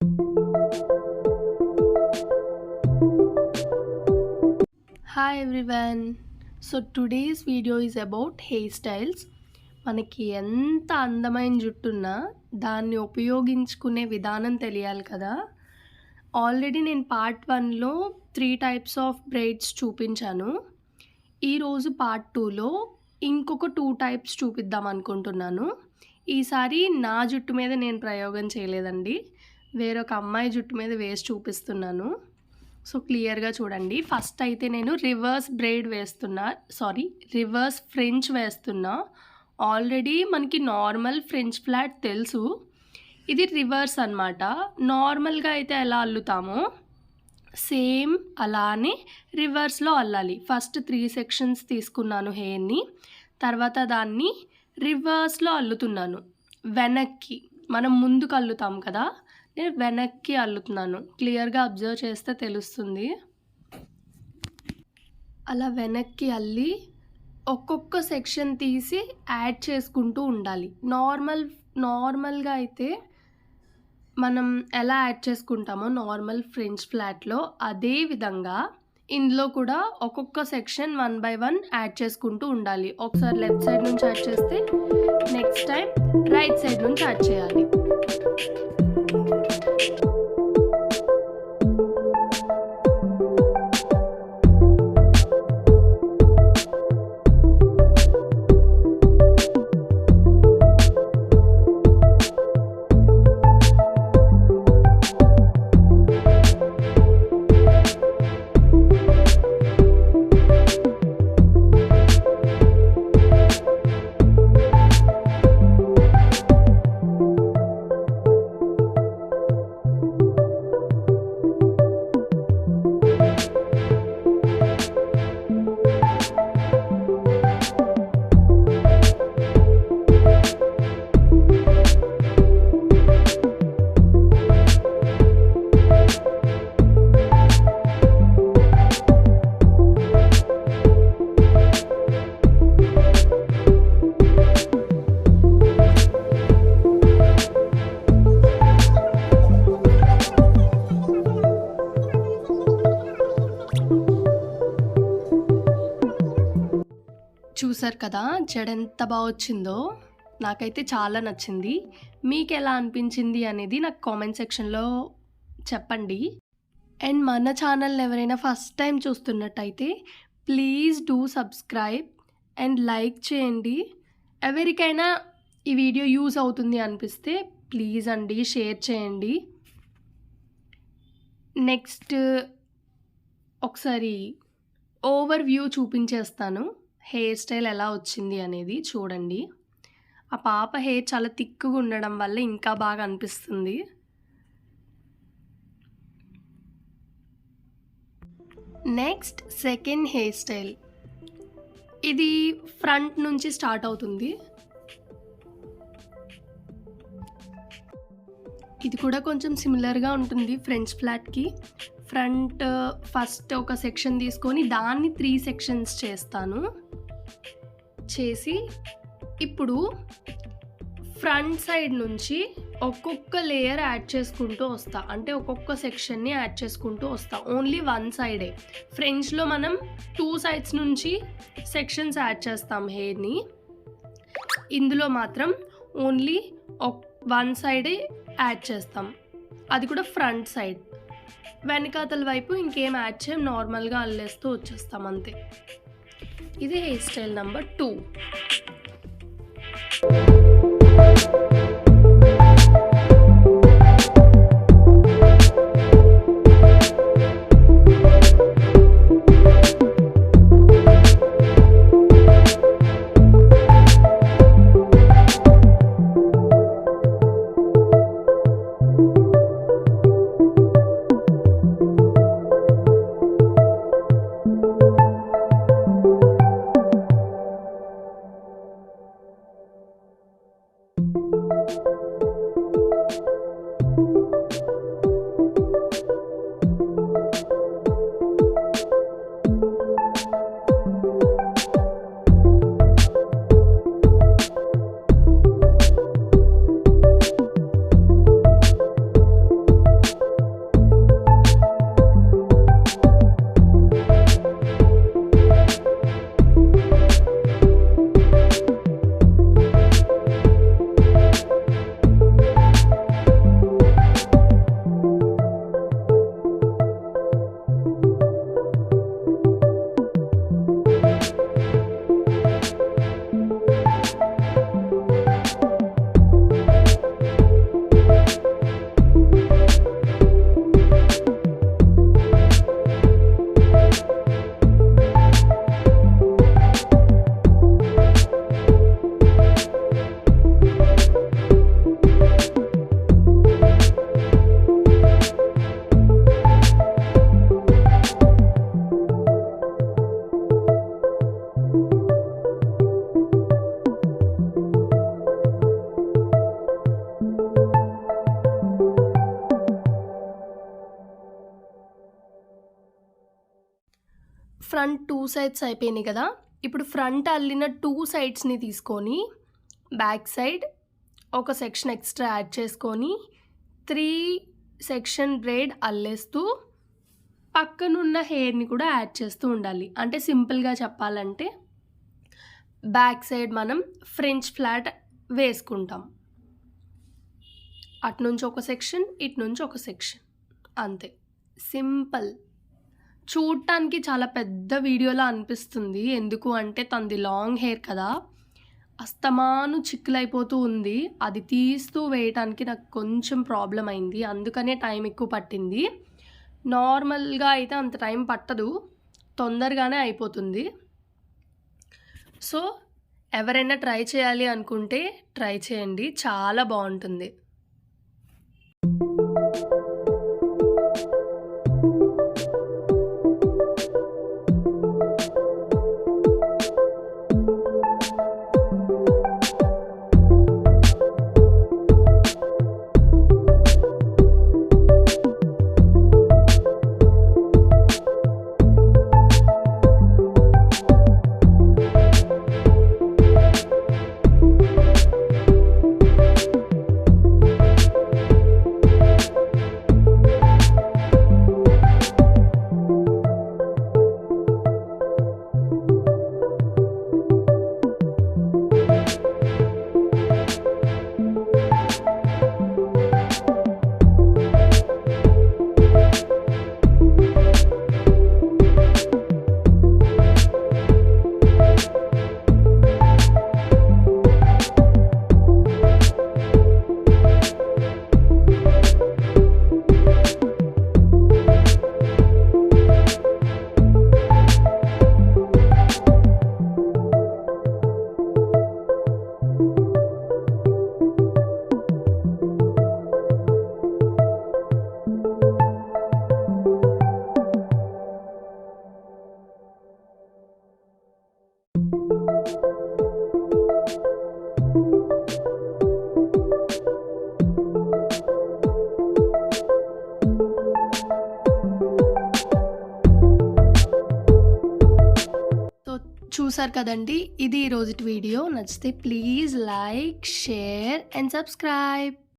Hi everyone. So today's video is about hairstyles. మనకి ఎంత అందమైన జుట్టున్నా దాన్ని ఉపయోగించుకునే విధానం తెలియాలి కదా! ఆల్రెడీ నేను పార్ట్ 1లో 3 టైప్స్ ఆఫ్ బ్రైడ్స్ చూపించాను. ఈరోజు పార్ట్ 2లో ఇంకొక 2 టైప్స్ చూపిద్దాం అనుకుంటున్నాను. ఈసారి నా జుట్టు మీద నేను ప్రయోగం చేయలేదండి. వేరొక అమ్మాయి జుట్టు మీద వేసి చూపిస్తున్నాను. సో క్లియర్‌గా చూడండి. ఫస్ట్ అయితే నేను రివర్స్ ఫ్రించ్ వేస్తున్నా. ఆల్రెడీ మనకి నార్మల్ ఫ్రించ్ ఫ్లాట్ తెలుసు. ఇది రివర్స్ అనమాట. నార్మల్‌గా అయితే ఎలా అల్లుతామో సేమ్ అలానే రివర్స్‌లో అల్లాలి. ఫస్ట్ 3 సెక్షన్స్ తీసుకున్నాను హెయిర్‌ని. తర్వాత దాన్ని రివర్స్‌లో అల్లుతున్నాను. వెనక్కి మనం ముందుకు అల్లుతాం కదా! నేను వెనక్కి అల్లుతున్నాను. క్లియర్‌గా అబ్జర్వ్ చేస్తే తెలుస్తుంది. అలా వెనక్కి అల్లి ఒక్కొక్క సెక్షన్ తీసి యాడ్ చేసుకుంటూ ఉండాలి. నార్మల్‌గా అయితే మనం ఎలా యాడ్ చేసుకుంటామో నార్మల్ ఫ్రించ్ ఫ్లాట్‌లో అదే విధంగా ఇందులో కూడా ఒక్కొక్క సెక్షన్ 1 బై 1 యాడ్ చేసుకుంటూ ఉండాలి. ఒకసారి లెఫ్ట్ సైడ్ నుంచి యాడ్ చేస్తే నెక్స్ట్ టైం రైట్ సైడ్ నుంచి యాడ్ చేయాలి. చూసారు కదా జడ ఎంత బాగా వచ్చిందో. నాకైతే చాలా నచ్చింది. మీకు ఎలా అనిపించింది అనేది నాకు కామెంట్ సెక్షన్లో చెప్పండి. అండ్ మన ఛానల్ని ఎవరైనా ఫస్ట్ టైం చూస్తున్నట్టయితే please do subscribe and like చేయండి. ఎవరికైనా ఈ వీడియో యూజ్ అవుతుంది అనిపిస్తే ప్లీజ్ అండి షేర్ చేయండి. నెక్స్ట్ ఒకసారి ఓవర్ వ్యూ చూపించేస్తాను. హెయిర్ స్టైల్ ఎలా వచ్చింది అనేది చూడండి. ఆ పాప హెయిర్ చాలా థిక్‌గా ఉండడం వల్ల ఇంకా బాగా అనిపిస్తుంది. Next second hair style. ఇది ఫ్రంట్ నుంచి స్టార్ట్ అవుతుంది. ఇది కూడా కొంచెం సిమిలర్గా ఉంటుంది ఫ్రెంచ్ ఫ్లాట్కి. ఫ్రంట్ ఫస్ట్ ఒక సెక్షన్ తీసుకొని దాన్ని 3 సెక్షన్స్ చేస్తాను. చేసి ఇప్పుడు ఫ్రంట్ సైడ్ నుంచి ఒక్కొక్క లేయర్ యాడ్ చేసుకుంటూ వస్తా. అంటే ఒక్కొక్క సెక్షన్ని యాడ్ చేసుకుంటూ వస్తా. ఓన్లీ 1 సైడే. ఫ్రెంచ్లో మనం 2 సైడ్స్ నుంచి సెక్షన్స్ యాడ్ చేస్తాం హెయిర్ని. ఇందులో మాత్రం ఓన్లీ 1 సైడే యాడ్ చేస్తాం. అది కూడా ఫ్రంట్ సైడ్. వెనకాతల వైపు ఇంకేం యాడ్ చేయం. నార్మల్గా అల్లేస్తూ వచ్చేస్తాం అంతే. ఇది hair style number 2. Front 2 sides అయిపోయినాయి కదా! ఇప్పుడు ఫ్రంట్ అల్లిన 2 సైడ్స్‌ని తీసుకొని బ్యాక్ సైడ్ ఒక సెక్షన్ ఎక్స్ట్రా యాడ్ చేసుకొని 3 సెక్షన్ బ్రేడ్ అల్లేస్తూ పక్కనున్న హెయిర్‌ని కూడా యాడ్ చేస్తూ ఉండాలి. అంటే సింపుల్‌గా చెప్పాలంటే బ్యాక్ సైడ్ మనం ఫ్రెంచ్ ఫ్లాట్ వేసుకుంటాం. అటు నుంచి ఒక సెక్షన్, ఇటు నుంచి ఒక సెక్షన్ అంతే. సింపుల్. చూడటానికి చాలా పెద్ద వీడియోలా అనిపిస్తుంది. ఎందుకు అంటే తనది లాంగ్ హెయిర్ కదా! అస్తమాను చిక్కులైపోతూ ఉంది. అది తీస్తూ వేయటానికి నాకు కొంచెం ప్రాబ్లమ్ అయింది. అందుకనే టైం ఎక్కువ పట్టింది. నార్మల్‌గా అయితే అంత టైం పట్టదు. తొందరగానే అయిపోతుంది. సో, ఎవరైనా ట్రై చేయాలి అనుకుంటే ట్రై చేయండి. చాలా బావుంటుంది. చూసారు కదండి, ఇది ఈరోజుటి వీడియో. నచ్చితే please like, share and subscribe.